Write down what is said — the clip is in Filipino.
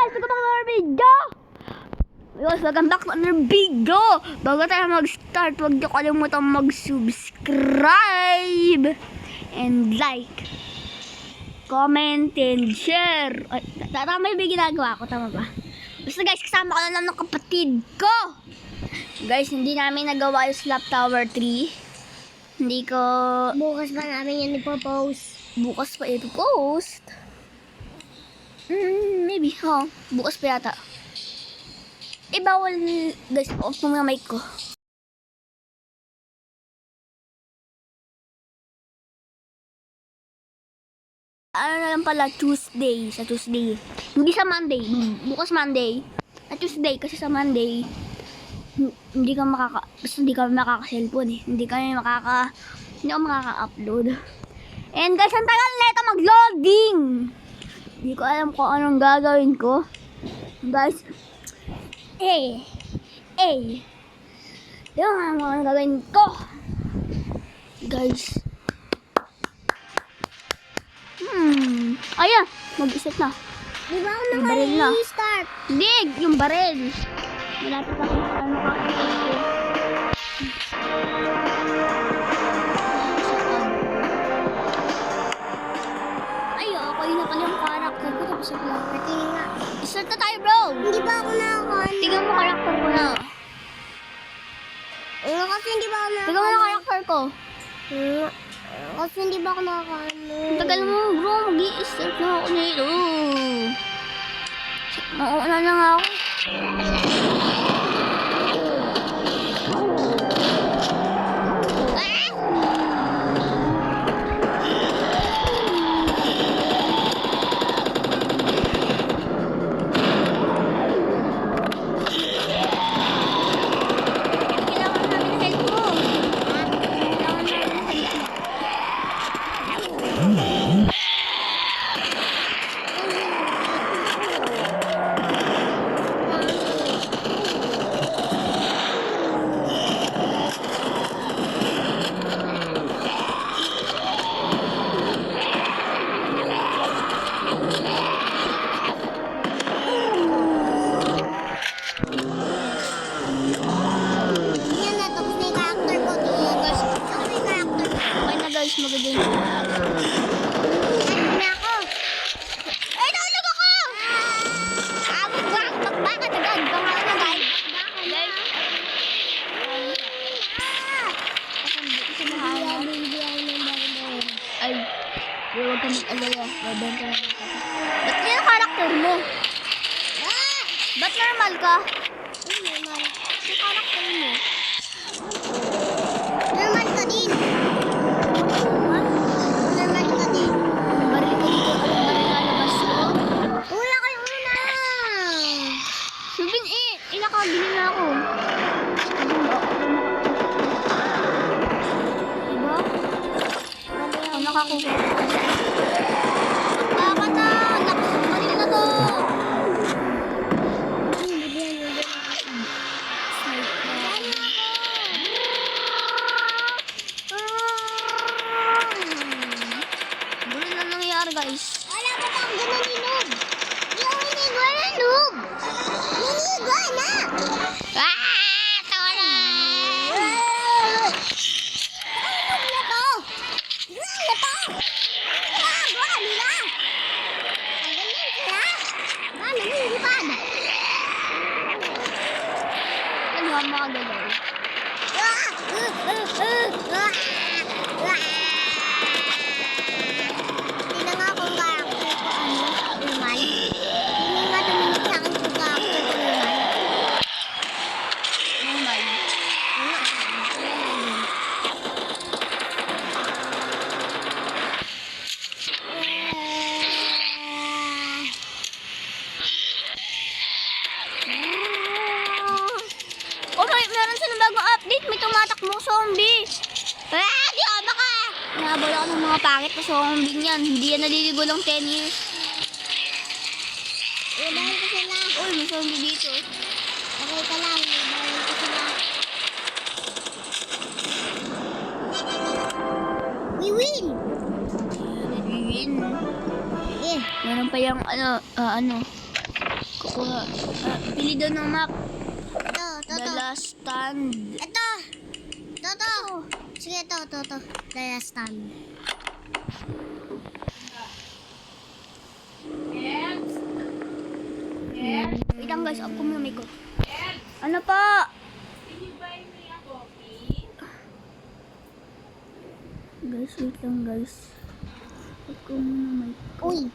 Welcome back to another video! Bago tayo mag-start, huwag niyo kalimutang mag-subscribe and like, comment, and share. Ay, tama yung ginagawa ko, tama ba? Basta guys, kasama ko na lang ng kapatid ko. Guys, hindi namin nagawa yung Slap Tower 3. Hindi ko... Bukas pa namin yan ipopost. Bukas pa ipopost? Maybe, bukas pa yata. Bawal, guys, off mo yung mic ko. Ano na lang pala, Tuesday, sa Tuesday. Hindi sa Monday, bukas Monday. At Tuesday, kasi sa Monday, hindi ka makaka-cellphone eh. Hindi ako makaka-upload. And guys, ang tagal nito mag-loading. Hindi ko alam kung anong gagawin ko. Guys, yung mga gagawin ko. Guys. Ayan, mag-isip na. Di ba ako Yung baril na. naka-restart? Hindi, yung baril. Malapit pa kung ano ka. Ay, ako yun na pala yung character ko. Tapos ako lang. Pati nga. Start na tayo, bro. Hindi ba ako naka-ano? Tingnan mo character ko na. Kasi hindi ba ako Tingnan mo na character ko. Kasi hindi ba ako naka-ano? Tagal mo, bro. Mag-i-start na ako nito. Mauuna na nga ako. Yan na, tapos na yung character ko. Tingnan guys. Ako yung character ko. Okay na guys, maganda yun. Ano na ako? Ay, naulog ako! Bakit agad? Baka na guys. Guys. Ay, huwag ka mag-alala. Babenta lang ako. Ba't yun yung karakter mo? Ba't normal ka? Normal. Yung character mo. Normal ka din. Normal ka din. Baril ka dito. Anong baril lalabas ko? Wala kayong una. Subin inakabili na ako. Diba? Ang nakakuha. Baka na! Baril na to! Gulo na nangyayari guys. Wala pa bang ginaninog? Yung hinigo na nog. Hinigo na. Tawa na! Ano na to? Ano na to? Wala nila. Ang ganyan sila. Paano nilipad? Ano ang mga galaw? Hindi na nga kung character ko normal. Hindi nga tuminig sa akin kung character ko normal. Normal. Oh, meron silang bagong update. May tumatakbong zombie. Di ako baka. Nahabol ako ng mga pangit na zombie niyan. Hindi yan naliligo lang 10 years. Ibahin ko sila. Uy, may zombie dito. Okay ka lang. Ibahin ko sila. We win! Win. Eh, Meron pa yung ano, Kukuha. Bili daw ng map. Ito. The last stand. Ito. Sige, ito. The last time. Wait lang guys, off ko muna mic ko. Ano pa? Guys, wait lang guys. Off ko muna mic. Uy.